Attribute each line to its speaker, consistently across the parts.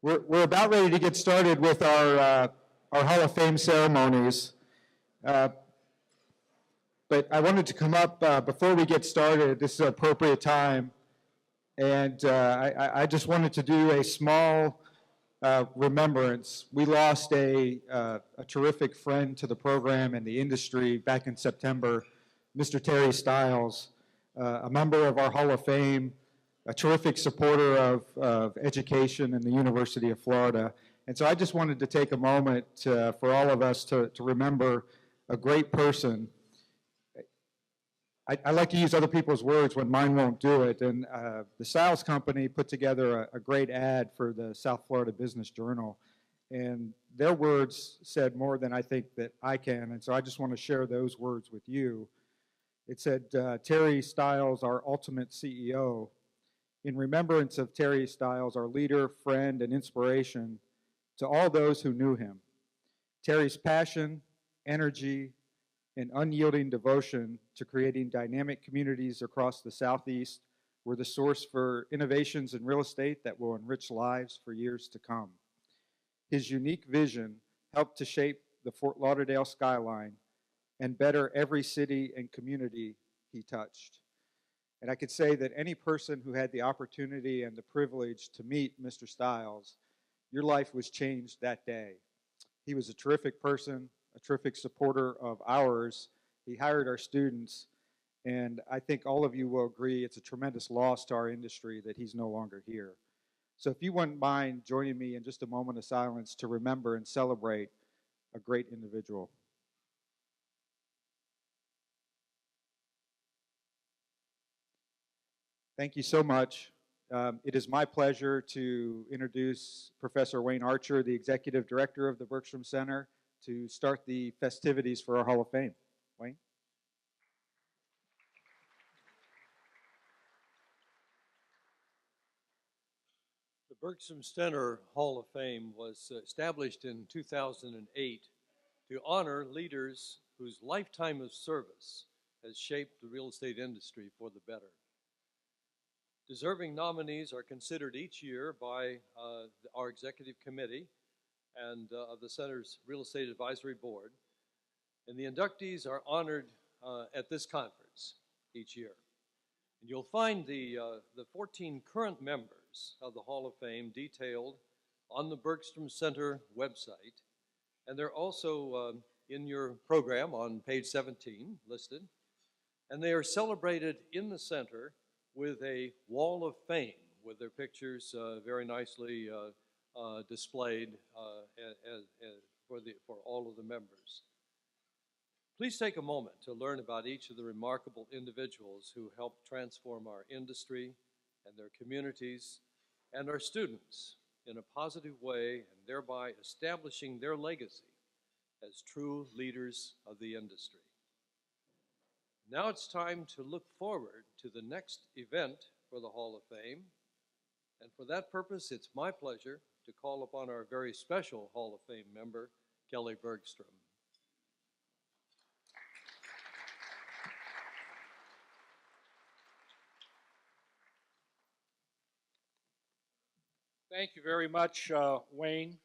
Speaker 1: We're about ready to get started with our Hall of Fame ceremonies. But I wanted to come up before we get started. This is an appropriate time. And I just wanted to do a small remembrance. We lost a terrific friend to the program and the industry back in September, Mr. Terry Stiles, a member of our Hall of Fame, a terrific supporter of education in the University of Florida. And so I just wanted to take a moment for all of us to remember a great person. I like to use other people's words when mine won't do it. And the Stiles Company put together a great ad for the South Florida Business Journal. And their words said more than I think that I can. And so I just want to share those words with you. It said, Terry Stiles, our ultimate CEO. In remembrance of Terry Stiles, our leader, friend, and inspiration to all those who knew him. Terry's passion, energy, and unyielding devotion to creating dynamic communities across the Southeast were the source for innovations in real estate that will enrich lives for years to come. His unique vision helped to shape the Fort Lauderdale skyline and better every city and community he touched. And I could say that any person who had the opportunity and the privilege to meet Mr. Stiles, your life was changed that day. He was a terrific person, a terrific supporter of ours. He hired our students, and I think all of you will agree it's a tremendous loss to our industry that he's no longer here. So if you wouldn't mind joining me in just a moment of silence to remember and celebrate a great individual. Thank you so much. It is my pleasure to introduce Professor Wayne Archer, the Executive Director of the Bergstrom Center, to start the festivities for our Hall of Fame. Wayne?
Speaker 2: The Bergstrom Center Hall of Fame was established in 2008 to honor leaders whose lifetime of service has shaped the real estate industry for the better. Deserving nominees are considered each year by our executive committee and of the Center's Real Estate Advisory Board. And the inductees are honored at this conference each year. And you'll find the 14 current members of the Hall of Fame detailed on the Bergstrom Center website. And they're also in your program on page 17 listed. And they are celebrated in the center with a wall of fame with their pictures very nicely displayed for all of the members. Please take a moment to learn about each of the remarkable individuals who helped transform our industry and their communities and our students in a positive way, and thereby establishing their legacy as true leaders of the industry. Now it's time to look forward to the next event for the Hall of Fame. And for that purpose, it's my pleasure to call upon our very special Hall of Fame member, Kelly Bergstrom.
Speaker 3: Thank you very much, Wayne.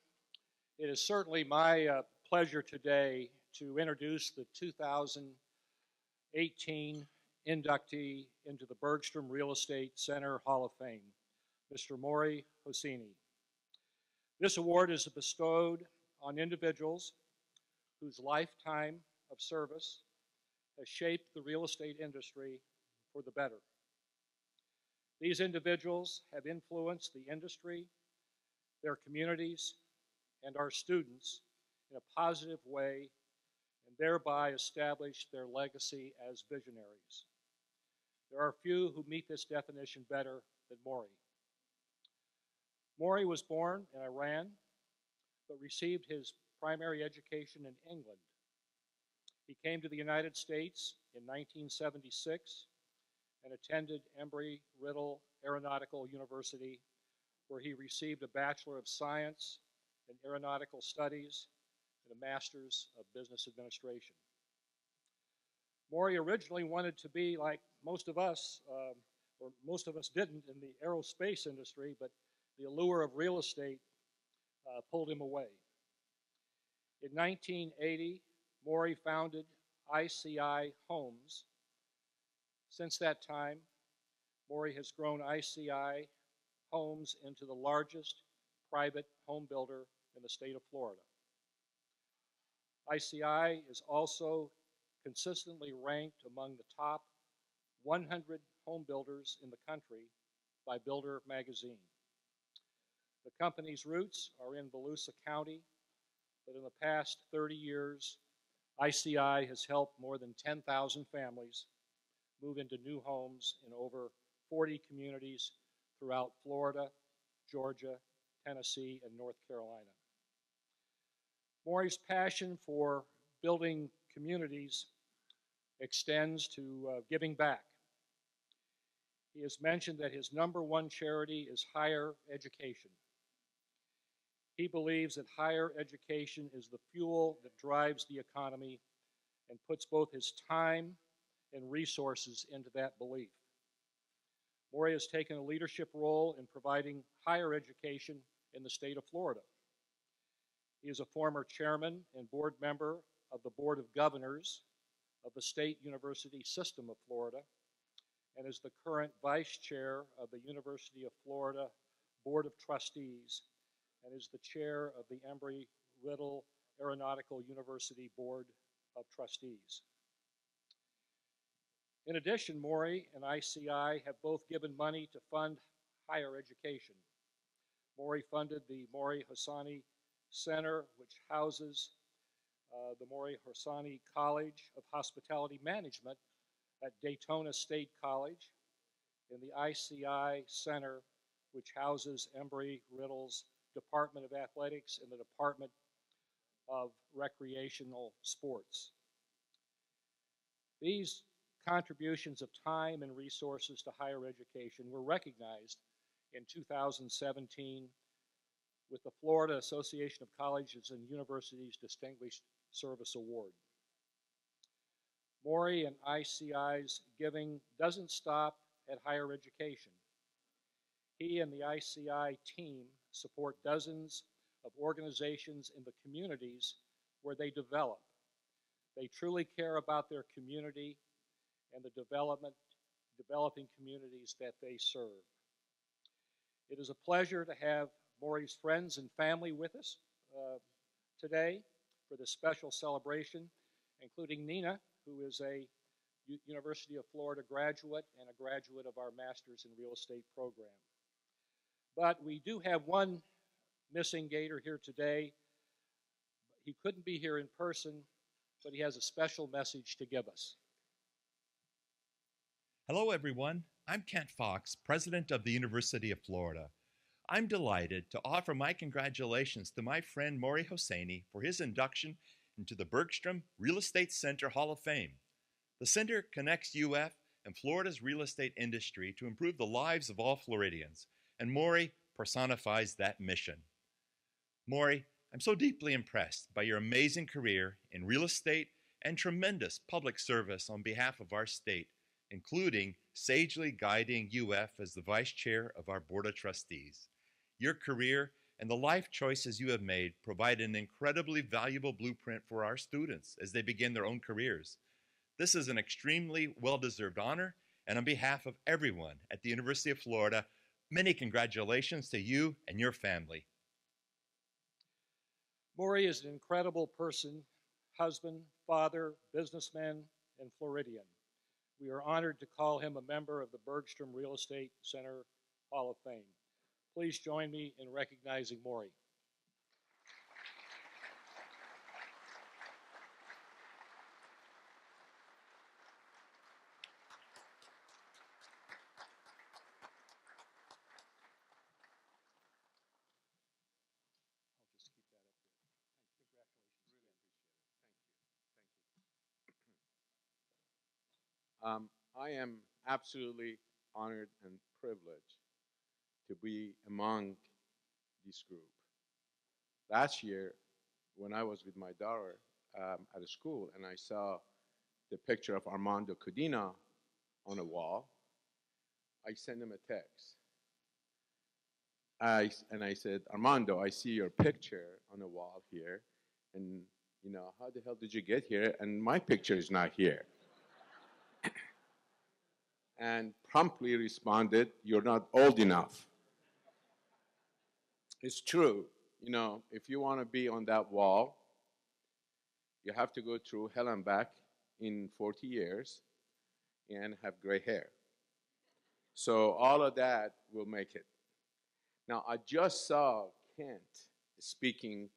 Speaker 3: It is certainly my pleasure today to introduce the 2018 inductee into the Bergstrom Real Estate Center Hall of Fame, Mr. Mori Hosseini. This award is bestowed on individuals whose lifetime of service has shaped the real estate industry for the better. These individuals have influenced the industry, their communities, and our students in a positive way, and thereby established their legacy as visionaries. There are few who meet this definition better than Mori. Mori was born in Iran, but received his primary education in England. He came to the United States in 1976 and attended Embry-Riddle Aeronautical University, where he received a Bachelor of Science in Aeronautical Studies and a Master's of Business Administration. Mori originally wanted to be like most of us, or most of us didn't in the aerospace industry, but the allure of real estate pulled him away. In 1980, Mori founded ICI Homes. Since that time, Mori has grown ICI Homes into the largest private home builder in the state of Florida. ICI is also consistently ranked among the top 100 home builders in the country by Builder Magazine. The company's roots are in Volusia County, but in the past 30 years, ICI has helped more than 10,000 families move into new homes in over 40 communities throughout Florida, Georgia, Tennessee, and North Carolina. Mori's passion for building communities extends to giving back. He has mentioned that his #1 charity is higher education. He believes that higher education is the fuel that drives the economy and puts both his time and resources into that belief. Mori has taken a leadership role in providing higher education in the state of Florida. He is a former chairman and board member of the Board of Governors of the State University System of Florida and is the current vice chair of the University of Florida Board of Trustees and is the chair of the Embry-Riddle Aeronautical University Board of Trustees. In addition, Mori and ICI have both given money to fund higher education. Mori funded the Mori Hosseini Center, which houses the Mori Hosseini College of Hospitality Management at Daytona State College, and the ICI Center, which houses Embry-Riddle's Department of Athletics and the Department of Recreational Sports. These contributions of time and resources to higher education were recognized in 2017 with the Florida Association of Colleges and Universities Distinguished Service Award. Mori and ICI's giving doesn't stop at higher education. He and the ICI team support dozens of organizations in the communities where they develop. They truly care about their community and the developing communities that they serve. It is a pleasure to have Mori's friends and family with us today for this special celebration, including Nina, who is a University of Florida graduate and a graduate of our Master's in Real Estate program. But we do have one missing Gator here today. He couldn't be here in person, but he has a special message to give us.
Speaker 4: Hello, everyone. I'm Kent Fox, president of the University of Florida. I'm delighted to offer my congratulations to my friend Mori Hosseini for his induction into the Bergstrom Real Estate Center Hall of Fame. The center connects UF and Florida's real estate industry to improve the lives of all Floridians, and Mori personifies that mission. Mori, I'm so deeply impressed by your amazing career in real estate and tremendous public service on behalf of our state, including sagely guiding UF as the vice chair of our Board of Trustees. Your career and the life choices you have made provide an incredibly valuable blueprint for our students as they begin their own careers. This is an extremely well-deserved honor, and on behalf of everyone at the University of Florida, many congratulations to you and your family.
Speaker 3: Mori is an incredible person, husband, father, businessman, and Floridian. We are honored to call him a member of the Bergstrom Real Estate Center Hall of Fame. Please join me in recognizing Mori.
Speaker 5: I am absolutely honored and privileged to be among this group. Last year, when I was with my daughter at a school and I saw the picture of Armando Codina on a wall, I sent him a text. And I said, Armando, I see your picture on the wall here, and how the hell did you get here? And my picture is not here. And promptly responded, you're not old enough. It's true. If you want to be on that wall, you have to go through hell and back in 40 years and have gray hair. So all of that will make it. Now, I just saw Kent speaking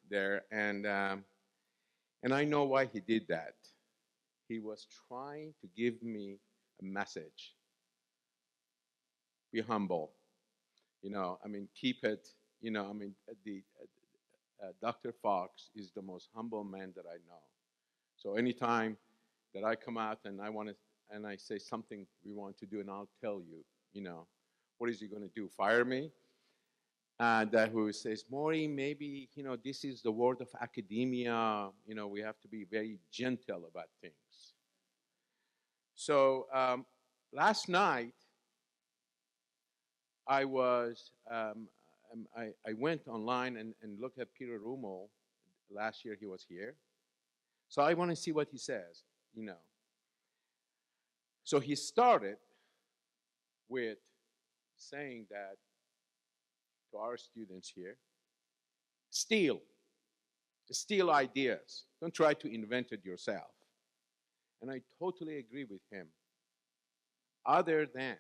Speaker 5: there, and I know why he did that. He was trying to give me a message. Be humble. Keep it. Dr. Fox is the most humble man that I know. So anytime that I come out and I say something we want to do, and I'll tell you, what is he going to do? Fire me? And who says, Mori, maybe, this is the world of academia. We have to be very gentle about things. So last night, I went online and looked at Peter Rummel. Last year he was here. So I want to see what he says, So he started with saying that to our students here, steal ideas. Don't try to invent it yourself. And I totally agree with him. Other than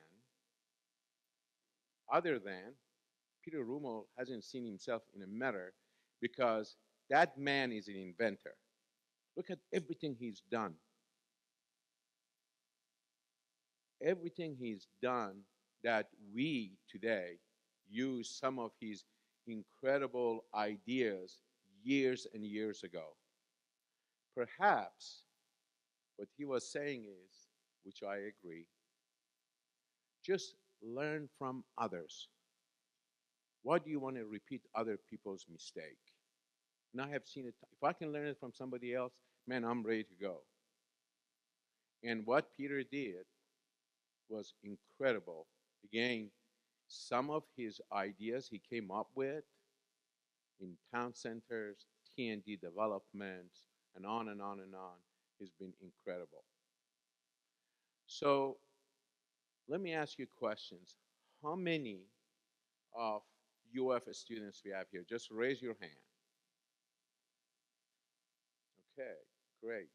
Speaker 5: Peter Rummel hasn't seen himself in a mirror, because that man is an inventor. Look at everything he's done. Everything he's done that we today use some of his incredible ideas years and years ago. Perhaps what he was saying is, which I agree, just learn from others. Why do you want to repeat other people's mistake? And I have seen it. If I can learn it from somebody else, man, I'm ready to go. And what Peter did was incredible. Again, some of his ideas he came up with in town centers, T&D developments, and on and on and on, has been incredible. So let me ask you questions. How many of UF students we have here? Just raise your hand. Okay, great.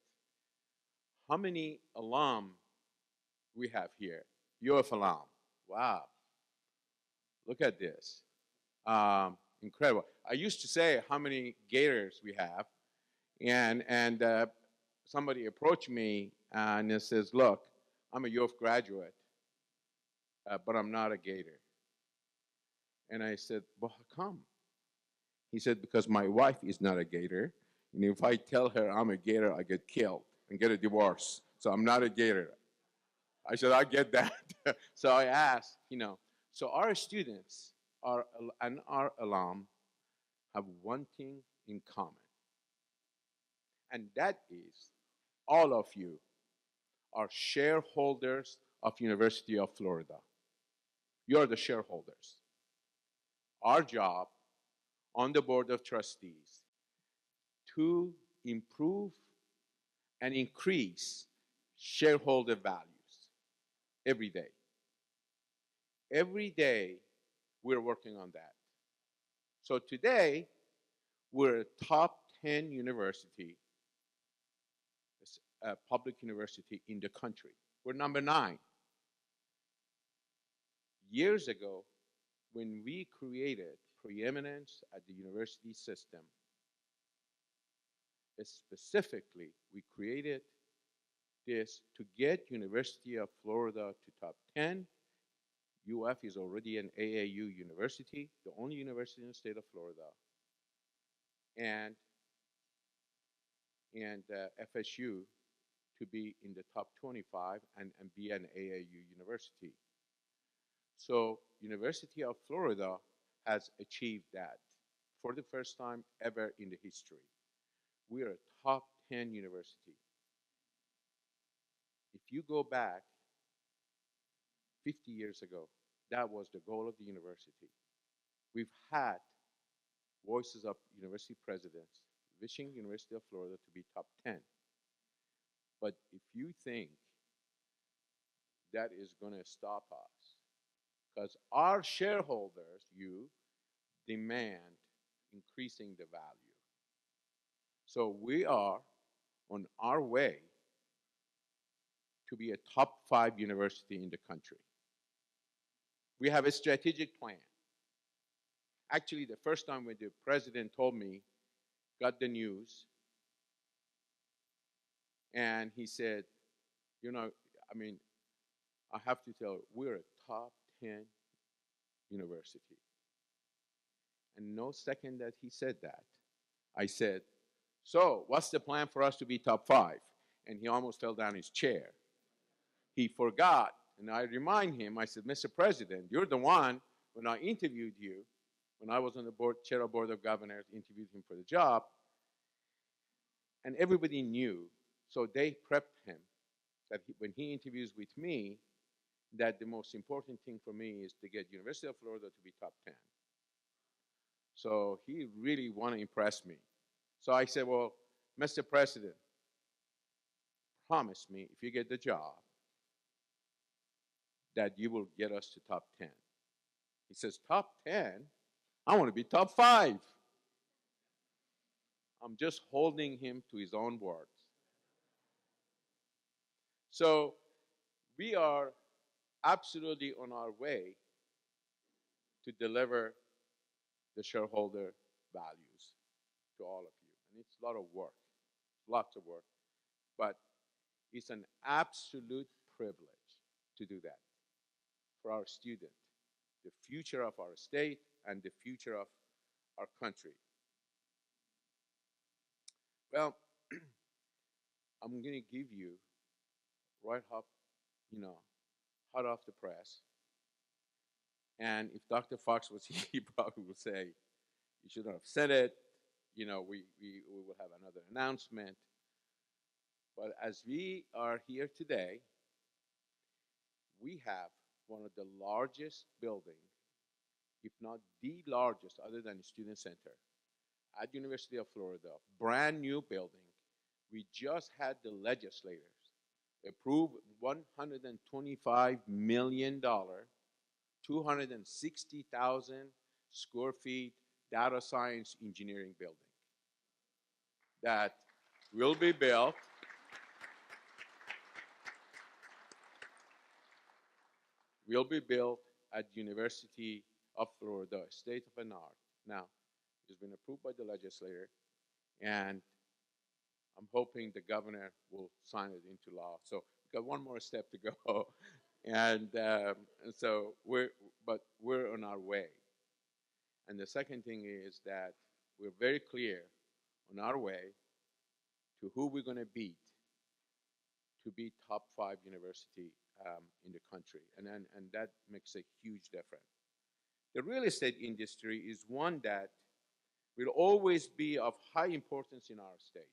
Speaker 5: How many alum we have here? UF alum. Wow. Look at this. Incredible. I used to say how many Gators we have, and somebody approached me and it says, look, I'm a UF graduate, but I'm not a Gator. And I said, well, how come? He said, because my wife is not a Gator, and if I tell her I'm a Gator, I get killed and get a divorce. So I'm not a Gator. I said, I get that. So I asked, so our students and our alum have one thing in common. And that is all of you are shareholders of University of Florida. You're the shareholders. Our job on the Board of Trustees to improve and increase shareholder values every day. Every day we're working on that. So today we're a top 10 university, a public university in the country. We're number 9. Years ago, when we created preeminence at the university system, specifically, we created this to get University of Florida to top 10. UF is already an AAU university, the only university in the state of Florida. And FSU to be in the top 25 and be an AAU university. So University of Florida has achieved that for the first time ever in the history. We are a top 10 university. If you go back 50 years ago, That was the goal of the university. We've had voices of university presidents wishing University of Florida to be top 10. But if you think that is going to stop us, because our shareholders, you, demand increasing the value. So we are on our way to be a top 5 university in the country. We have a strategic plan. Actually, the first time when the president told me, got the news, and he said, you know, I mean, I have to tell you, we're a top 10 university. And no second that he said that, I said, so what's the plan for us to be top 5? And he almost fell down his chair. He forgot, and I remind him, I said, Mr. President, you're the one, when I interviewed you, when I was on the board, chair of board of governors, interviewed him for the job, and everybody knew, so they prepped him that when he interviews with me, that the most important thing for me is to get University of Florida to be top 10. So he really wanted to impress me. So I said, well, Mr. President, promise me if you get the job that you will get us to top 10. He says, top 10? I want to be top 5. I'm just holding him to his own words. So we are absolutely on our way to deliver the shareholder values to all of you. And it's a lot of work, lots of work. But it's an absolute privilege to do that for our student, the future of our state and the future of our country. Well, I'm going to give you right up, hot off the press. And if Dr. Fox was here, he probably would say, you shouldn't have said it. We will have another announcement. But as we are here today, we have one of the largest buildings, if not the largest, other than the Student Center, at University of Florida, brand new building. We just had the legislators approve $125 million, 260,000 square feet data science engineering building that will be built at University of Florida, state of the art. Now, it's been approved by the legislature, and I'm hoping the governor will sign it into law. So we've got one more step to go, and so we're on our way. And the second thing is that we're very clear on our way to who we're going to beat to be top 5 university in the country, and that makes a huge difference. The real estate industry is one that will always be of high importance in our state.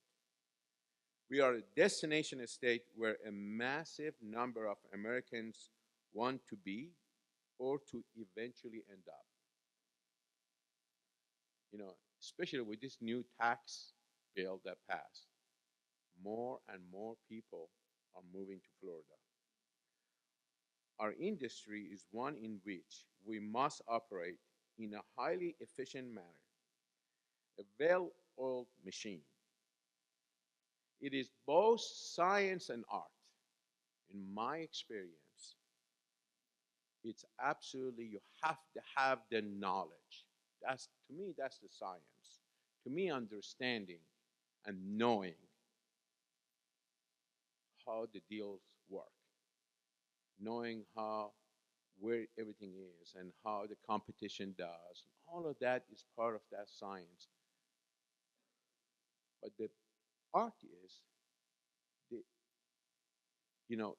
Speaker 5: We are a destination state where a massive number of Americans want to be or to eventually end up. Especially with this new tax bill that passed, more and more people are moving to Florida. Our industry is one in which we must operate in a highly efficient manner, a well-oiled machine. It is both science and art. In my experience, it's absolutely, you have to have the knowledge. To me, that's the science. To me, understanding and knowing how the deals work, knowing where everything is and how the competition does. All of that is part of that science. But the art is,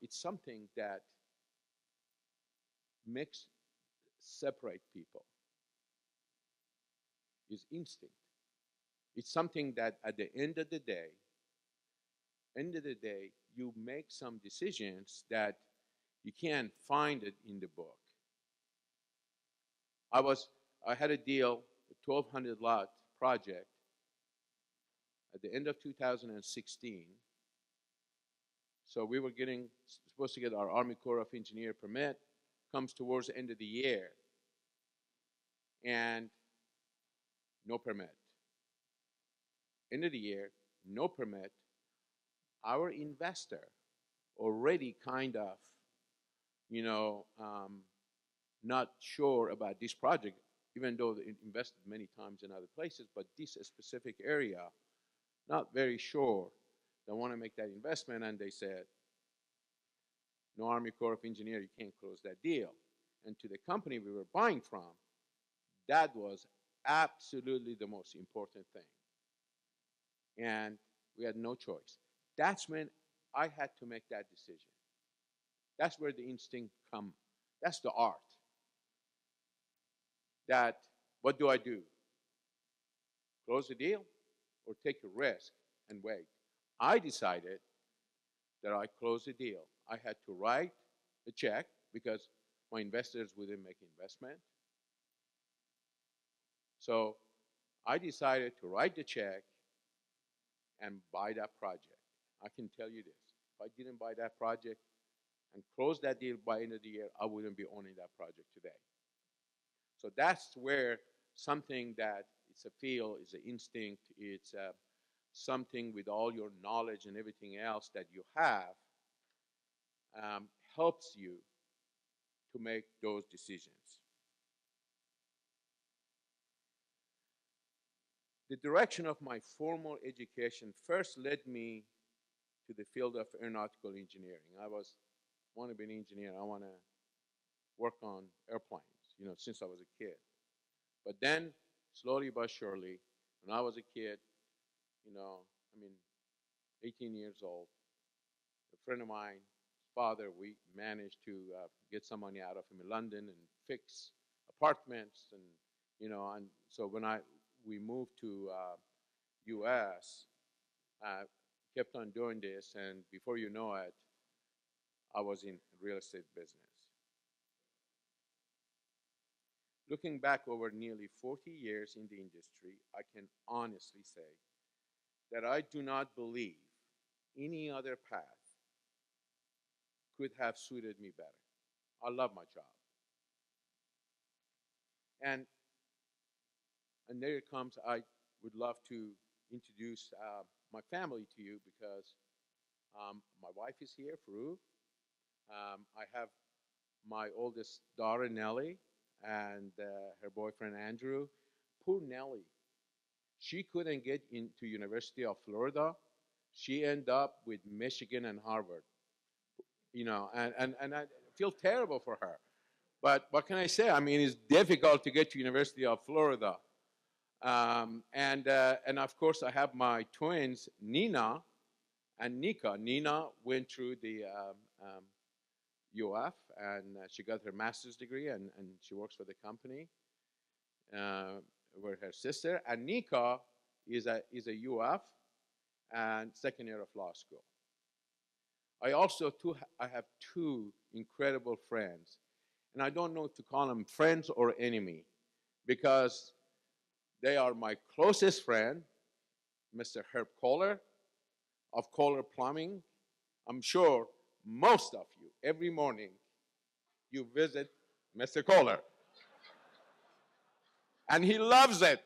Speaker 5: it's something that separate people. Is instinct. It's something that at the end of the day, you make some decisions that you can't find it in the book. I had a deal, a 1,200 lot project at the end of 2016. So we were supposed to get our Army Corps of Engineer permit, comes towards the end of the year, and no permit. End of the year, no permit. Our investor already kind of, not sure about this project, even though they invested many times in other places, but this specific area, not very sure. They want to make that investment, and they said, no Army Corps of Engineers, you can't close that deal. And to the company we were buying from, that was absolutely the most important thing. And we had no choice. That's when I had to make that decision. That's where the instinct comes. That's the art. That, what do I do? Close the deal or take a risk and wait? I decided that I closed the deal. I had to write a check because my investors wouldn't make investment. So I decided to write the check and buy that project. I can tell you this. If I didn't buy that project and close that deal by end of the year, I wouldn't be owning that project today. So that's where something that it's a feel, it's an instinct, it's something with all your knowledge and everything else that you have helps you to make those decisions. The direction of my formal education first led me to the field of aeronautical engineering. I want to be an engineer. I want to work on airplanes, since I was a kid. But then, slowly but surely, when I was a kid, 18 years old, a friend of mine, father, we managed to get some money out of him in London and fix apartments, and so when we moved to U.S., kept on doing this, and before you know it, I was in real estate business. Looking back over nearly 40 years in the industry, I can honestly say that I do not believe any other path could have suited me better. I love my job. And there it comes, I would love to introduce my family to you because my wife is here, Farouk. I have my oldest daughter, Nellie, and her boyfriend, Andrew. Poor Nellie. She couldn't get into University of Florida. She ended up with Michigan and Harvard. And I feel terrible for her. But what can I say? It's difficult to get to University of Florida. And of course, I have my twins, Nina and Nika. Nina went through the UF, and she got her master's degree, and she works for the company with her sister. And Nika is a UF and second year of law school. I have two incredible friends, and I don't know if to call them friends or enemy, because they are my closest friend, Mr. Herb Kohler of Kohler Plumbing. I'm sure most of you, every morning, you visit Mr. Kohler. And he loves it.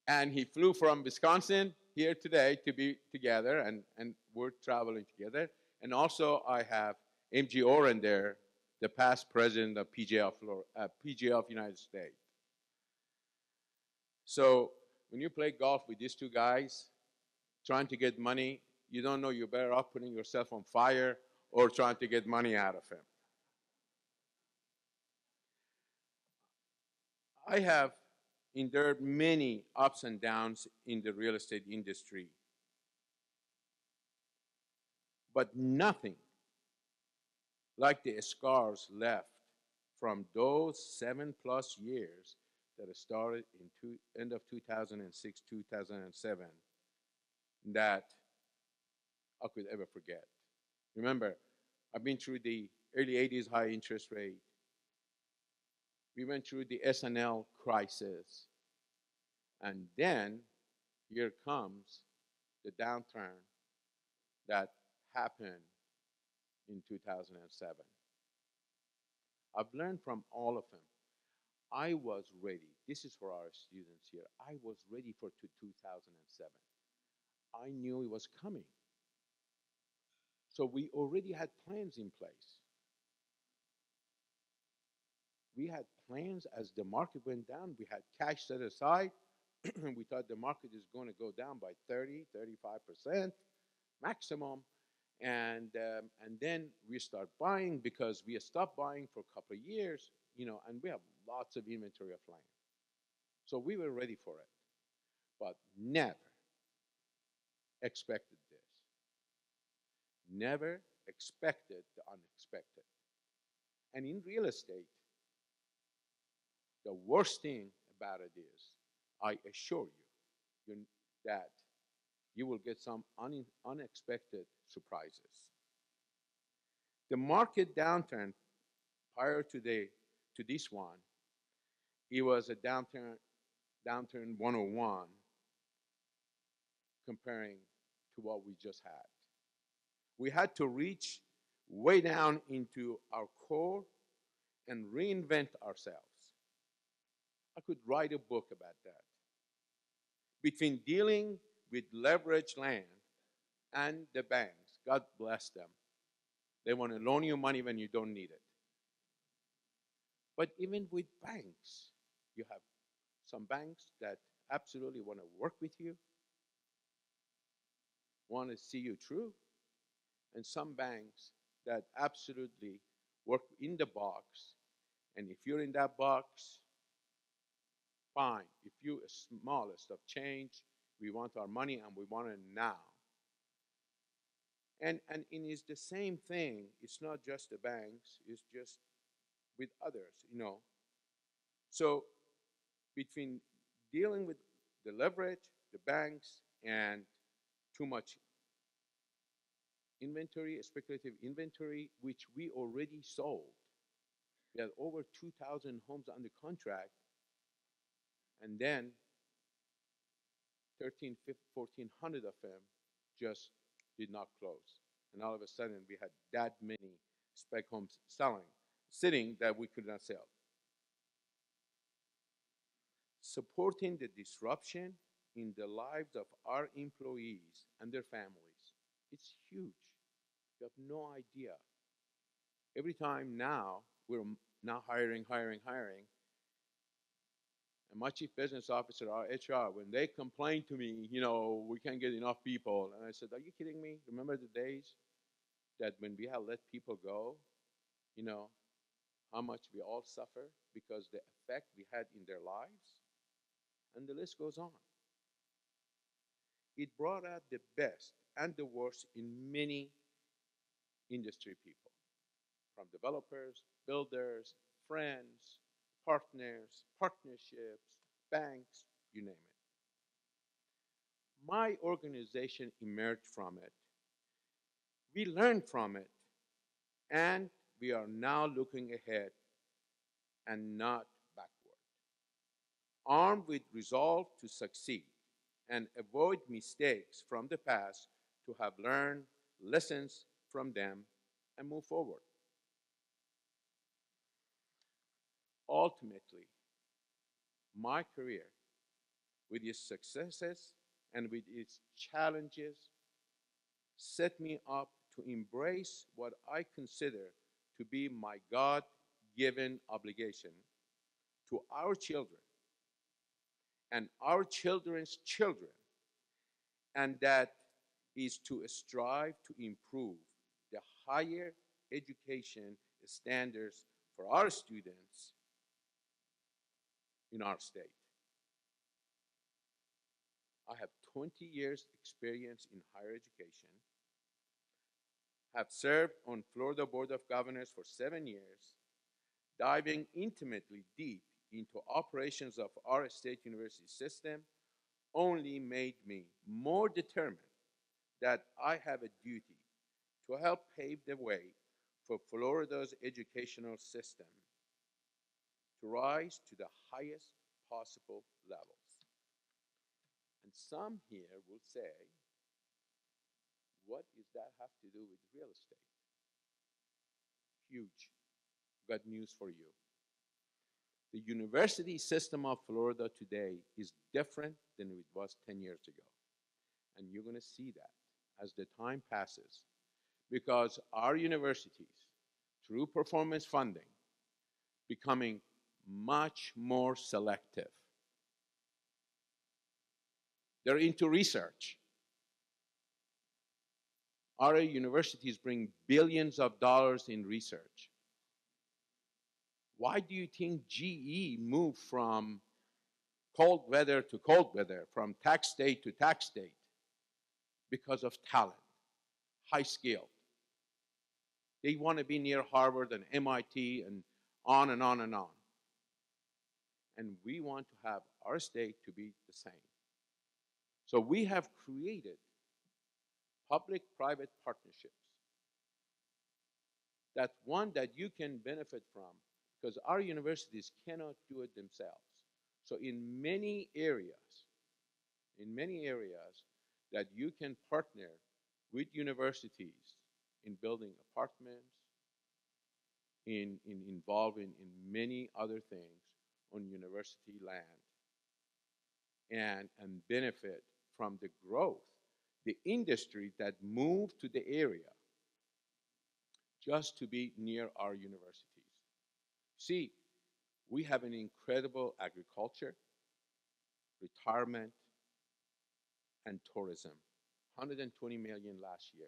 Speaker 5: And he flew from Wisconsin here today to be together, and we're traveling together. And also I have MG Oren there, the past president of PGA of United States. So when you play golf with these two guys, trying to get money, you don't know, you're better off putting yourself on fire or trying to get money out of him. I have endured many ups and downs in the real estate industry, but nothing like the scars left from those 7+ years that started in end of 2006, 2007, that I could ever forget. Remember, I've been through the early 80s high interest rate. We went through the S&L crisis. And then here comes the downturn that happened in 2007. I've learned from all of them. I was ready. This is for our students here. I was ready for 2007. I knew it was coming. So we already had plans in place. We had plans as the market went down. We had cash set aside. We thought the market is going to go down by 30, 35% maximum. And then we start buying because we stopped buying for a couple of years, and we have lots of inventory of land. So we were ready for it, but never expected this. Never expected the unexpected. And in real estate, the worst thing about it is, I assure you that you will get some unexpected surprises. The market downturn prior to this one, it was a downturn 101 comparing to what we just had. We had to reach way down into our core and reinvent ourselves. I could write a book about that. Between dealing with leveraged land and the banks, God bless them. They want to loan you money when you don't need it. But even with banks, you have some banks that absolutely want to work with you, want to see you through, and some banks that absolutely work in the box. And if you're in that box, fine. If you smallest of change, we want our money and we want it now. And it is the same thing. It's not just the banks. It's just with others, So between dealing with the leverage, the banks, and too much inventory, speculative inventory, which we already sold. We had over 2,000 homes under contract, and then 1,400 of them just did not close. And all of a sudden, we had that many spec homes sitting that we could not sell. Supporting the disruption in the lives of our employees and their families, it's huge. You have no idea. Every time now, we're now hiring. And my chief business officer, our HR, when they complain to me, we can't get enough people. And I said, are you kidding me? Remember the days that when we had let people go, how much we all suffer because the effect we had in their lives? And the list goes on. It brought out the best and the worst in many industry people, from developers, builders, friends, partners, partnerships, banks, you name it. My organization emerged from it. We learned from it, and we are now looking ahead and not backward. Armed with resolve to succeed and avoid mistakes from the past, to have learned lessons from them and move forward. Ultimately, my career, with its successes and with its challenges, set me up to embrace what I consider to be my God-given obligation to our children and our children's children, and that is to strive to improve the higher education standards for our students in our state. I have 20 years experience in higher education, have served on Florida Board of Governors for 7 years, diving intimately deep into operations of our state university system only made me more determined that I have a duty to help pave the way for Florida's educational system to rise to the highest possible levels. And some here will say, what does that have to do with real estate? Huge. Got news for you. The university system of Florida today is different than it was 10 years ago. And you're going to see that as the time passes, because our universities, through performance funding, becoming much more selective. They're into research. Our universities bring billions of dollars in research. Why do you think GE moved from cold weather to cold weather, from tax state to tax state? Because of talent, high skill. They want to be near Harvard and MIT and on and on and on. And we want to have our state to be the same. So we have created public-private partnerships. That's one that you can benefit from, because our universities cannot do it themselves. So in many areas that you can partner with universities in building apartments, involving in many other things on university land, and benefit from the growth, the industry that moved to the area just to be near our universities. See, we have an incredible agriculture, retirement, and tourism. 120 million last year.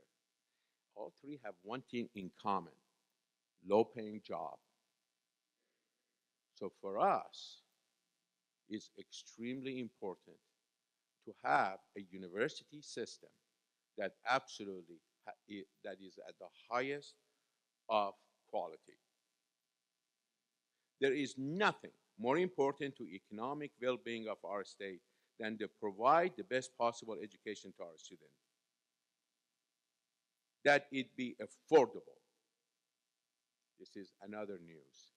Speaker 5: All three have one thing in common: low-paying job. So for us, it's extremely important to have a university system that absolutely that is at the highest of quality. There is nothing more important to economic well-being of our state than to provide the best possible education to our students. That it be affordable. This is another news.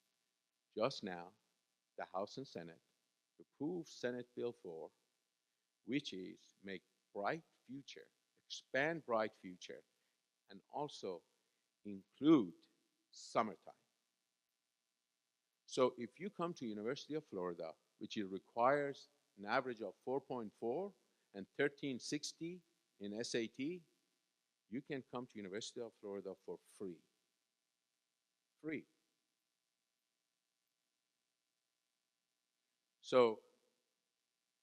Speaker 5: Just now, the House and Senate approved Senate Bill 4, which is make Bright Future, expand Bright Future, and also include summertime. So if you come to University of Florida, which it requires an average of 4.4 and 1360 in SAT, you can come to University of Florida for free. Free. So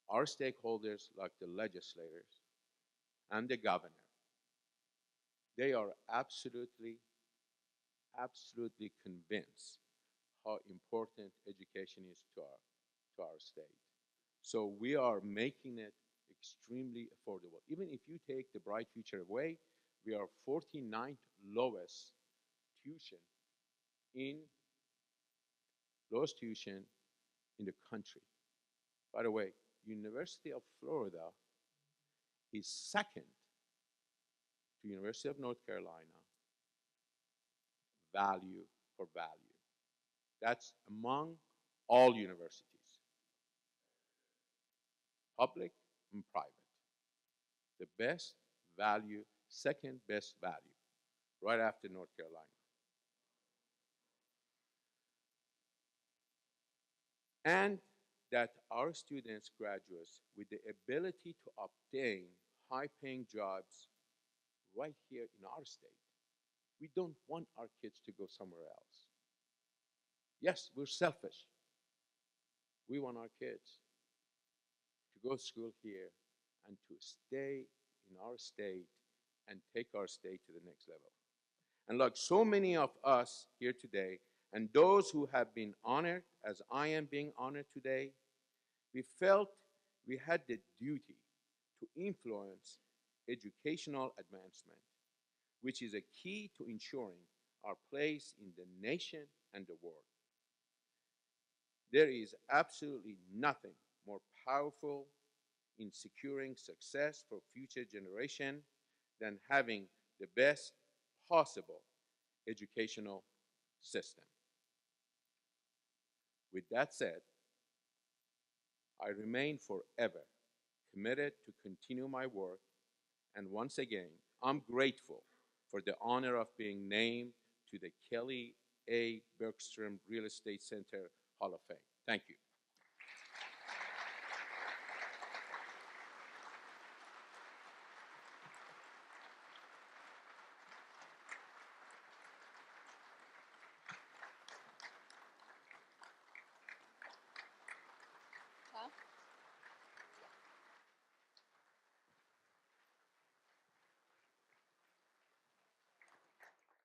Speaker 5: our stakeholders, like the legislators and the governor, they are absolutely convinced how important education is to our state. So we are making it extremely affordable. Even if you take the Bright Future away, we are 49th lowest tuition in the country. By the way, University of Florida is second to University of North Carolina, value for value. That's among all universities, public and private. The best value, second best value, right after North Carolina. And that our students graduate with the ability to obtain high-paying jobs right here in our state. We don't want our kids to go somewhere else. Yes, we're selfish. We want our kids to go to school here and to stay in our state and take our state to the next level. And like so many of us here today, and those who have been honored, as I am being honored today, we felt we had the duty to influence educational advancement, which is a key to ensuring our place in the nation and the world. There is absolutely nothing more powerful in securing success for future generations than having the best possible educational system. With that said, I remain forever committed to continue my work, and once again, I'm grateful for the honor of being named to the Kelly A. Bergstrom Real Estate Center Hall of Fame. Thank you.